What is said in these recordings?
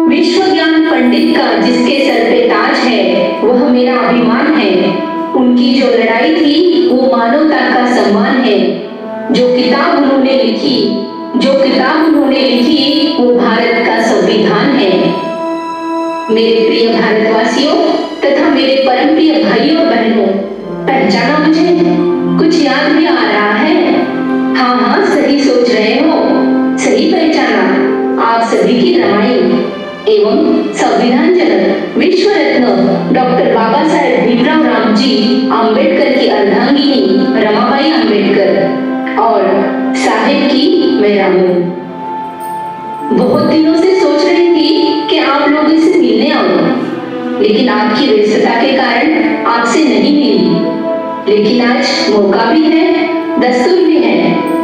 विश्व ज्ञान पंडित का जिसके सर पे ताज है वह मेरा अभिमान है। उनकी जो लड़ाई थी वो मानवता का सम्मान है। जो किताब उन्होंने लिखी वो भारत का संविधान है। मेरे प्रिय भारतवासियों तथा मेरे परम प्रिय भाइयों और बहनों, पहचाना मुझे? कुछ याद भी आ रहा है? हाँ, सही सोच रहे हो, सही पहचाना। आप सभी की रमाई एवं संविधान जनक विश्व रत्न डॉक्टर बाबा साहेब भीमराव रामजी आम्बेडकर की अर्धांगिनी रमाबाई आम्बेडकर और साहेब की मैं रामू। बहुत दिनों से सोच रही थी कि आप लोगों से मिलने आऊं, लेकिन आपकी व्यस्तता के कारण आपसे नहीं मिली। लेकिन आज मौका भी है, दस्तूर भी है,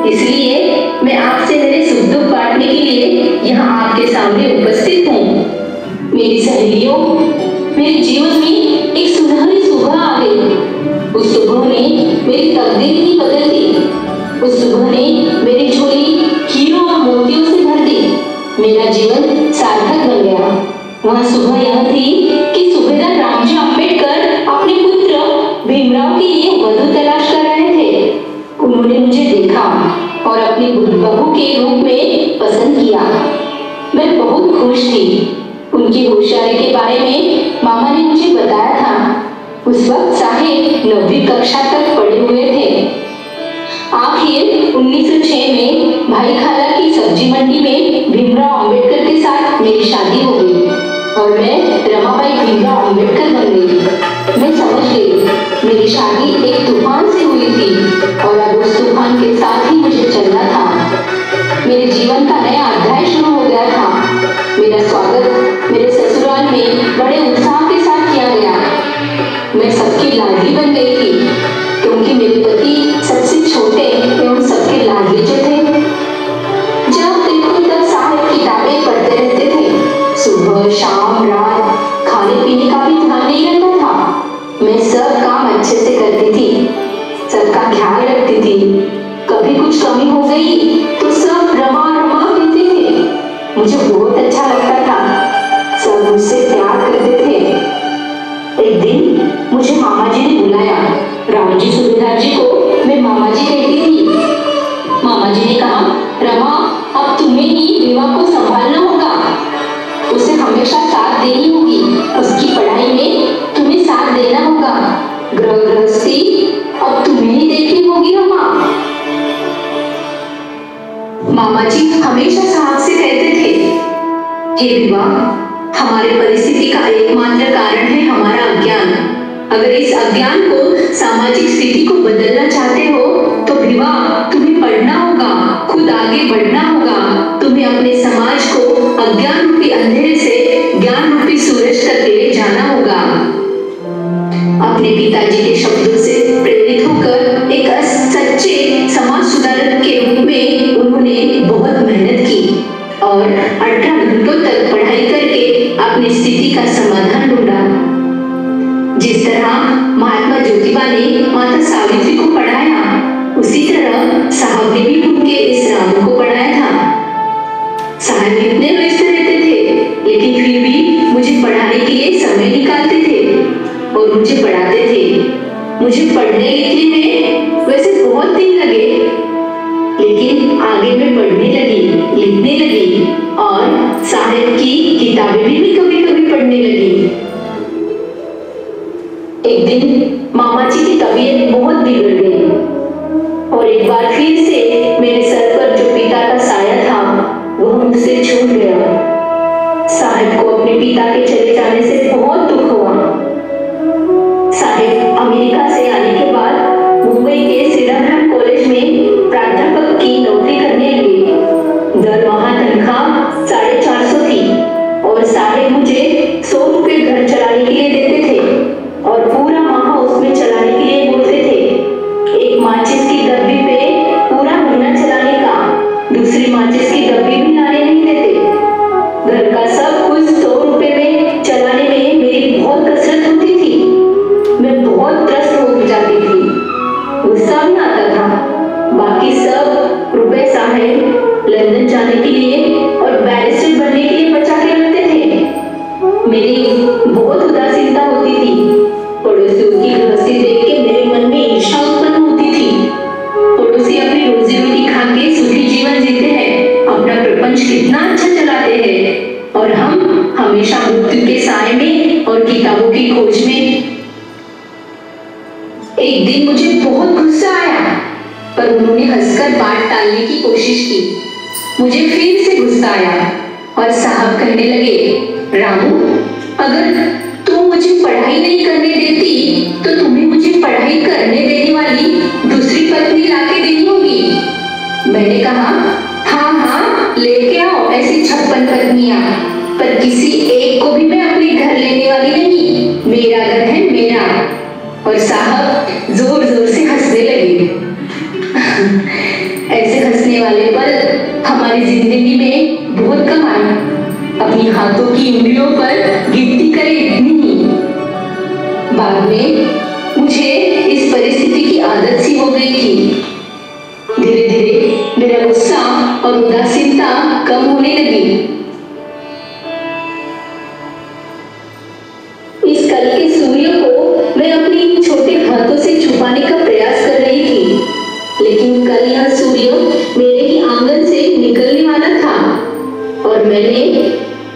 इसलिए मैं आपसे मेरे सुख दुख बांटने के लिए यहाँ आपके सामने उपस्थित हूँ। मेरी सहेलियों, मेरे जीवन में एक सुनहरी सुबह आ गई। उस सुबह ने मेरी तकदीर ही बदल दी। उस सुबह ने मेरी झोली हीरों और मोतियों से भर दी। मेरा जीवन सार्थक बन गया। वह सुबह यह थी कि सूबेदार रामजी आम्बेडकर अपने पुत्र भीमराव के लिए वधू तलाश कर रहे थे। उन्होंने मुझे देखा और अपनी बहू के रूप में पसंद किया। मैं बहुत खुश थी। उनकी होशियारी के बारे में मामा ने मुझे बताया था। उस वक्त साहेब 9वीं कक्षा तक पढ़े हुए थे। आखिर 1906 में भाई खाला की सब्जी मंडी में भीमराव आम्बेडकर के साथ मेरी शादी हो गई और मैं रमाबाई भीमराव आम्बेडकर बन गई। मैं समझ गई मेरी शादी एक तूफान से हुई थी और अब उस तूफान के साथ ही मुझे चलना था। मेरे जीवन का नया अध्याय शुरू हो गया था। मेरा स्वागत मेरे ससुराल में बड़े उत्साह के साथ किया गया। मैं सबकी लाडली बन गई थी क्योंकि मेरे पति सबसे छोटे एवं सबके लाडले जो थे। जब देखो तब साहब किताबें पढ़ते रहते थे। सुबह शाम रात खाने पीने का भी ध्यान नहीं रहता था। मैं सब काम अच्छे से करती थी, सबका ख्याल रखती थी। कभी कुछ कमी हो गई तो सब रमा रमा कहते थे। मुझे बहुत अच्छा लगता था। सब मुझसे प्यार करते थे। एक दिन मुझे मामा जी ने बुलाया। रामजी सूबेदार जी को मैं मामा जी कहती थी। मामा जी ने कहा, रमा, अब तुम्हें ही विवाह को संभालना होगा। उसे हमेशा साथ देनी होगी। उसकी पढ़ाई में तुम्हें साथ देना होगा। गृहस्थी अब तुम्हें ही देखनी होगी रमा। मामा जी हमेशा साहब से कहते थे, हे विवाह, हमारे परिस्थिति का एकमात्र कारण है हमारा अज्ञान। अगर इस अज्ञान को सामाजिक स्थिति को बदलना चाहते हो तो विवाह तुम्हें पढ़ना होगा, खुद आगे बढ़ना होगा। तुम्हें अपने समाज को अज्ञान रूपी अंधेरे से ज्ञान रूपी सूरज तक ले जाना होगा। अपने पिताजी के शब्दों से प्रेरित होकर एक सच्चे समाज सुधारक के रूप में उन्होंने बहुत मेहनत की और 18 घंटों तक पढ़ाई करके अपनी स्थिति का समाधान ढूंढा। जिस तरह महात्मा ज्योतिबा ने माता सावित्री को पढ़ाया, उसी तरह साहब ने भी उनके इस राम को पढ़ाया था। साहब इतने व्यस्त रहते थे, लेकिन फिर भी मुझे पढ़ाने के लिए समय निकालते थे और मुझे पढ़ाते थे। मुझे पढ़ने लिखने में वैसे बहुत दिन लगे, लेकिन आगे मैं पढ़ने लगी, लिखने लगी और साहिब की किताबें भी कभी-कभी पढ़ने लगी। एक दिन मामा जी की तबीयत बहुत बिगड़ गई और एक बार फिर से मेरे सर पर जो पिता का साया था वह मुझसे छूट गया। साहिब को अपने पिता के चले जाने से बहुत दुख हुआ। साहिब अमेरिका से आने के बाद मुंबई के सिडनहम कॉलेज में प्राध्यापक की नौकरी करने लगे। दरमाहा तनख्वाह 450 थी और साहिब मुझे 100 रुपए घर चलाने के लिए देते थे और पूरा माह उसमें चलाने के लिए बोलते थे। एक माचिस की डब्बी पे पूरा महीना चलाने का, दूसरी माचिस की डब्बी भी लाने नहीं देते। घर का सब कुछ 100 रुपए में चलाने में मेरी बहुत कसरत होती थी। मैं बहुत त्रस्त हो जाती थी। गुस्सा भी आता था। मेरी बहुत उदासीनता होती थी। पड़ोसियों की गृहस्थी देख के मेरे मन में ईर्ष्या उत्पन्न होती थी। पड़ोसी अपनी रोजी रोटी खा के सुखी जीवन जीते हैं, अपना प्रपंच कितना अच्छा चलाते हैं, और हम हमेशा मृत्यु के साए में और किताबों की खोज में। एक दिन मुझे बहुत गुस्सा आया, पर उन्होंने हंसकर बात टालने की कोशिश की। मुझे फिर से गुस्सा आया और साहब कहने लगे, रामू, अगर तू मुझे पढ़ाई नहीं करने देती तो तुम्हें मुझे पढ़ाई करने देने वाली दूसरी पत्नी लाके देनी होगी। मैंने कहा, हाँ हाँ लेके आओ ऐसी 56 पत्नियां, पर किसी एक को भी मैं अपने घर लेने वाली नहीं, मेरा घर है मेरा। और साहब जोर जोर से हंसने लगे। ऐसे हंसने वाले पल हमारी जिंदगी में बहुत कम आए। अपनी हाथों की उंगलियों पर गिनती करें इतनी ही। बाद में मुझे इस परिस्थिति की आदत सी हो गई थी। धीरे धीरे मेरा गुस्सा और उदासीनता कम होने लगी। इस कल के सूर्य को मैं अपनी छोटे हाथों से छुपाने का प्रयास कर रही थी, लेकिन कल यह सूर्य मेरे ही आंगन से निकलने वाला था और मैंने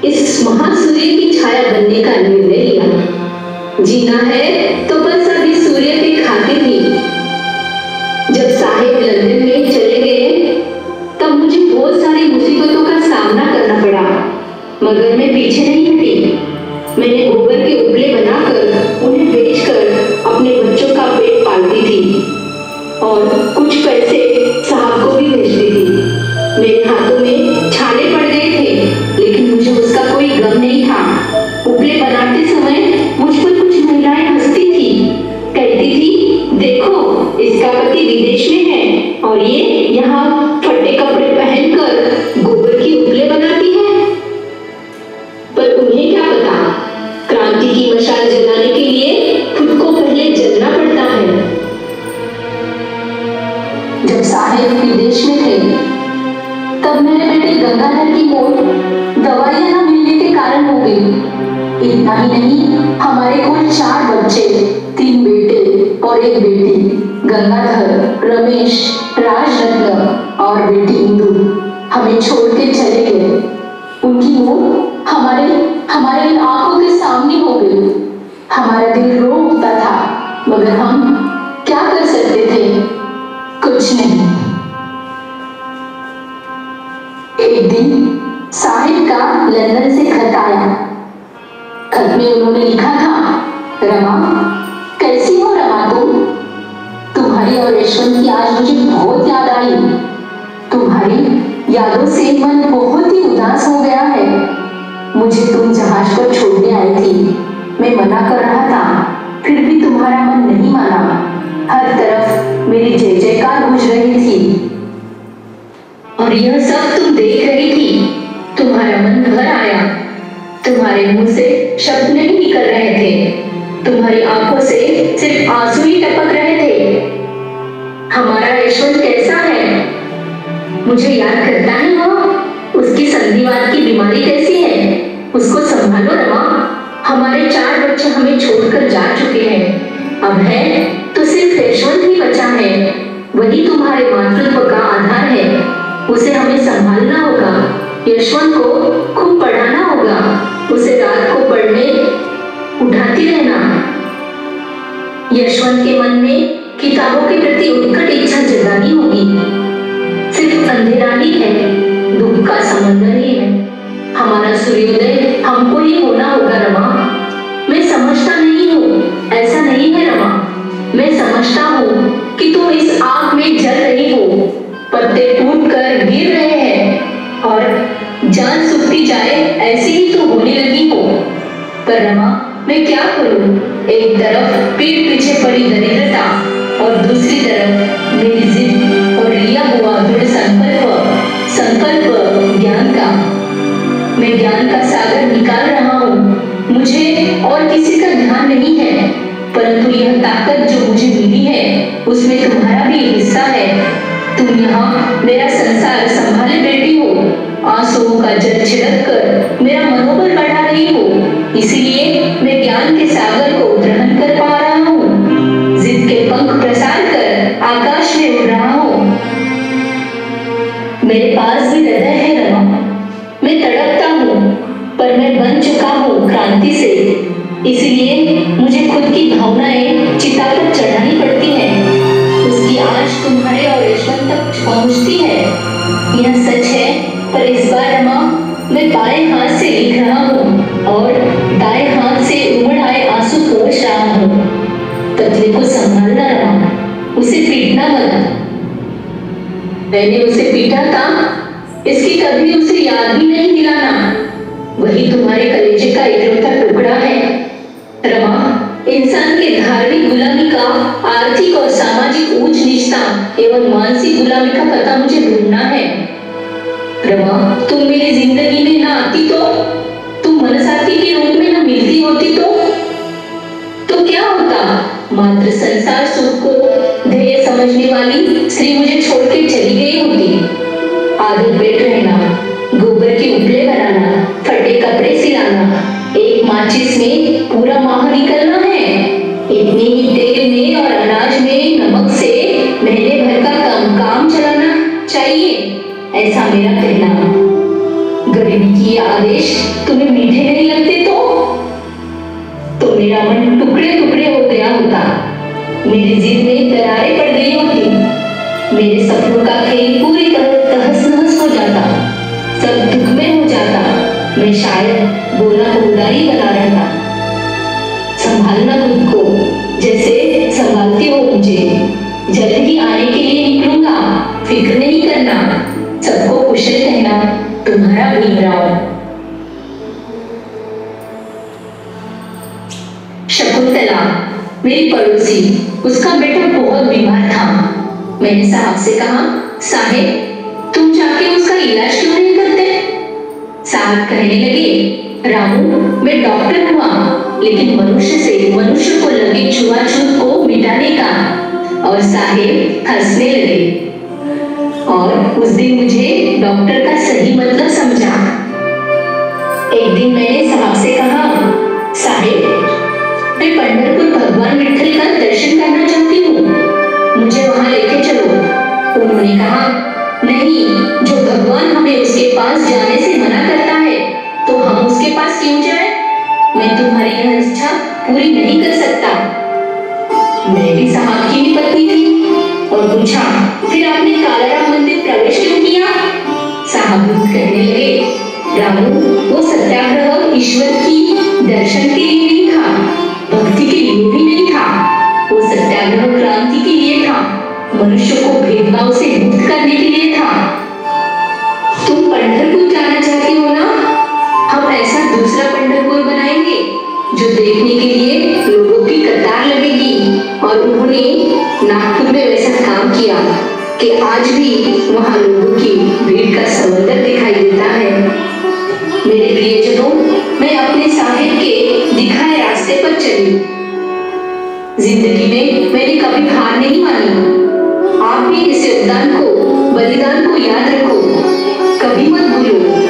इस महासूर्य की छाया बनने का निर्णय लिया। जीना है तो बस अभी सूर्य के खाते थी। जब साहेब लंदन में चले गए तब मुझे बहुत सारी मुसीबतों का सामना करना पड़ा, मगर मैं पीछे नहीं हटी। मैंने गोबर के उपले बनाकर उन्हें बेचकर अपने बच्चों का पेट पालती थी और कुछ पैसे साहब को भी भेजती थी। मेरे हाथों में छाले पड़ गए थे, लेकिन मुझे उसका कोई गम नहीं था। उपले बनाते समय मुझ पर कुछ महिलाएं हंसती थी, कहती थी, देखो इसका पति विदेश में है और ये यहाँ फटे कपड़े पहनकर गोबर की उपले बनाती है। पर उन्हें क्या पता, क्रांति की मशाल जलाने के लिए खुद को पहले जलना पड़ता है। जब साहेब विदेश में थे तब मेरे बेटे गंगाधर की मौत दवाइयां न मिलने के कारण हो गई। इतना ही नहीं, हमारे कुल 4 बच्चे, 3 बेटे और 1 बेटी, गंगाधर, रमेश, राजरत्न और बेटी इंदु हमें छोड़ के चले गए। उनकी मौत हमारे आंखों के सामने हो गई। हमारा दिल रो उठता था, मगर हम क्या कर सकते थे? कुछ नहीं। एक दिन साहिब का लंदन से खत आया। खत में उन्होंने लिखा था, रमा, कैसी हो रमा तुम? तुम्हारी और यशवंत की आज मुझे बहुत याद आई। तुम्हारी यादों से मन बहुत ही उदास हो गया है। मुझे तुम जहाज पर छोड़ने आई थी। मैं मना कर रहा था, फिर भी तुम्हारा मन नहीं माना। हर तरफ मेरी जय जयकार गूंज रही थी और यह सब तुम देख रही थी। तुम्हारा मन भर आया। तुम्हारे मुंह से शब्द नहीं निकल रहे थे, तुम्हारी आंखों से सिर्फ आंसू ही टपक रहे थे। हमारा यशवंत कैसा है? मुझे याद करता है वो? उसकी संधिवात की बीमारी कैसी है? उसको संभालो रमा। हमारे 4 बच्चे हमें छोड़कर जा चुके हैं। अब है तो सिर्फ यशवंत ही बचा है। वही तुम्हारे मातृत्व का आधार है। उसे हमें संभालना होगा। यशवंत को खूब पढ़ाना होगा। उसे रात को पढ़ने उठाती रहना। यशवंत के मन में किताबों के प्रति उत्कट इच्छा जगानी होगी। सिर्फ अंधेरा ही है, दुख का समंदर ही है। हमारा सूर्योदय हमको ही होना होगा रमा। मैं समझता नहीं हूँ, ऐसा नहीं है रमा। मैं समझता हूँ कि तुम इस आग में जल रही हो, पत्ते टूट कर गिर रहे हैं और जान सूखती जाए ऐसे ही तो होने लगी हो। पर रमा, मैं क्या करूँ? एक तरफ पीठ पीछे पड़ी दरिद्रता और दूसरी तरफ मेरी जिद और लिया हुआ दृढ़ संकल्प ज्ञान का। मैं ज्ञान का सागर निकाल रहा हूँ। मुझे और किसी का ध्यान नहीं है, परंतु यह ताकत जो मुझे मिली है उसमें तुम्हारा भी हिस्सा है। तुम यहाँ मेरा संसार संभाले बैठी हो आंसुओं का जल छिड़क कर मेरा मनोबल बढ़ा रही हो, इसलिए मैं ज्ञान के सागर को ग्रहण कर पा रहा हूँ, जिद के पंख प्रसार कर आकाश में उड़ रहा हूँ। मेरे पास भी हृदय है रमा, मैं तड़पता हूँ, पर मैं बन चुका हूँ क्रांति से, इसलिए मुझे खुद की भावनाएं चिता पर चढ़ानी पड़ती हैं। उसकी आंच तुम्हारे और ईश्वर तक पहुंचती है, यह सच है। पर इस बार रमा मैं बाएं हाथ से लिख रहा हूँ और दाएं हाथ से उमड़ आए आंसू पोंछ रहा हूँ। पतले को संभालना रमा, उसे पीटना मत। मैंने उसे पीटा था, इसकी कभी उसे याद भी नहीं दिलाना। वही तुम्हारे कलेजे का इकलौता टुकड़ा है रमा। इंसान के धार्मिक गुलामी का, आर्थिक और सामाजिक ऊंच नीचता एवं मानसिक गुलामी का पता मुझे ढूंढना है रमा। तुम मेरी जिंदगी में ना आती तो, तुम मनसाथी के रूप में ना मिलती होती तो क्या होता? मात्र संसार सुख को ध्येय समझने वाली स्त्री मुझे छोड़ के चली गई होती। आधे पेट रहना, गोबर के उपले बनाना, फटे कपड़े सिलाना, एक माचिस में पूरा माह निकलना है, इतने ही तेल में और अनाज में नमक से महीने भर का काम चलाना चाहिए, ऐसा मेरा कहना। गरीबी की आदेश तुम्हें मीठे नहीं लगते तो मेरा मन टुकड़े टुकड़े हो गया होता, मेरी जिद में दरारें पड़ गई होती, मेरे सपनों का खेल पूरी तरह तहस नहस हो जाता, सब दुख में हो जाता। मैं शायद बोला उदारी बना रहता। संभालना खुद को जैसे संभालती हो मुझे, जल्द ही आने के लिए निकलूंगा, फिक्र नहीं करना। सबको कुशल कहना, तुम्हारा भीमराव। शकुंतला मेरी पड़ोसी, उसका बेटा बहुत बीमार था। मैंने साहब से कहा, साहेब तुम जाके उसका इलाज क्यों नहीं करते? साहब कहने लगे, रामू मैं डॉक्टर हुआ, लेकिन मनुष्य से मनुष्य को लगे छुआछूत को मिटाने का। और साहेब हंसने लगे और उस दिन मुझे डॉक्टर का सही मतलब समझा। एक दिन मैंने साहब से कहा, साहेब मैं पंढरपुर भगवान विठल का दर्शन करना चाहती हूँ, मुझे वहां लेके चलो। उन्होंने कहा, नहीं, जो भगवान हमें उसके पास जाने से मना करता है तो हम उसके पास क्यों जाए? मैं तुम्हारी यह इच्छा पूरी नहीं कर सकता। मैं भी साहब की भी पत्नी थी और पूछा, फिर आपने कालाराम मंदिर प्रवेश क्यों किया? साहब कहने लगे, रामू वो सत्याग्रह ईश्वर की दर्शन के लिए नहीं था, भक्ति के लिए भी नहीं था, वो सत्याग्रह क्रांति के लिए था, मनुष्य को भेदभाव से मुक्त करने के लिए था। तुम पंढरपुर जाना चाहती हो ना? हम ऐसा दूसरा पंढरपुर बनाएंगे जो देखने के लिए लोगों की कतार लगेगी। और उन्होंने नागपुर में वैसा काम किया कि आज भी वहां लोगों की भीड़ का समंदर दिखाई देता है। मेरे प्रियजनों, मैं अपने साहिब के दिखाए रास्ते पर चली। जिंदगी में मैंने कभी हार नहीं मानी। आप भी इस योगदान को, बलिदान को याद रखो, कभी मत भूलो।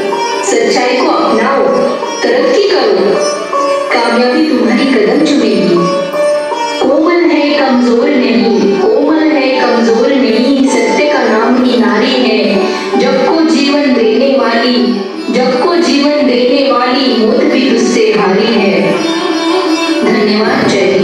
सच्चाई को अपनाओ, तरक्की करो, कामयाबी तुम्हारी कदम चुमेगी। कोमल है कमजोर नहीं, कोमल है कमजोर नहीं, सत्य का नाम ही नारी है। जग को जीवन देने वाली, जग को जीवन देने वाली, मौत भी तुझसे हारी है। धन्यवाद। जय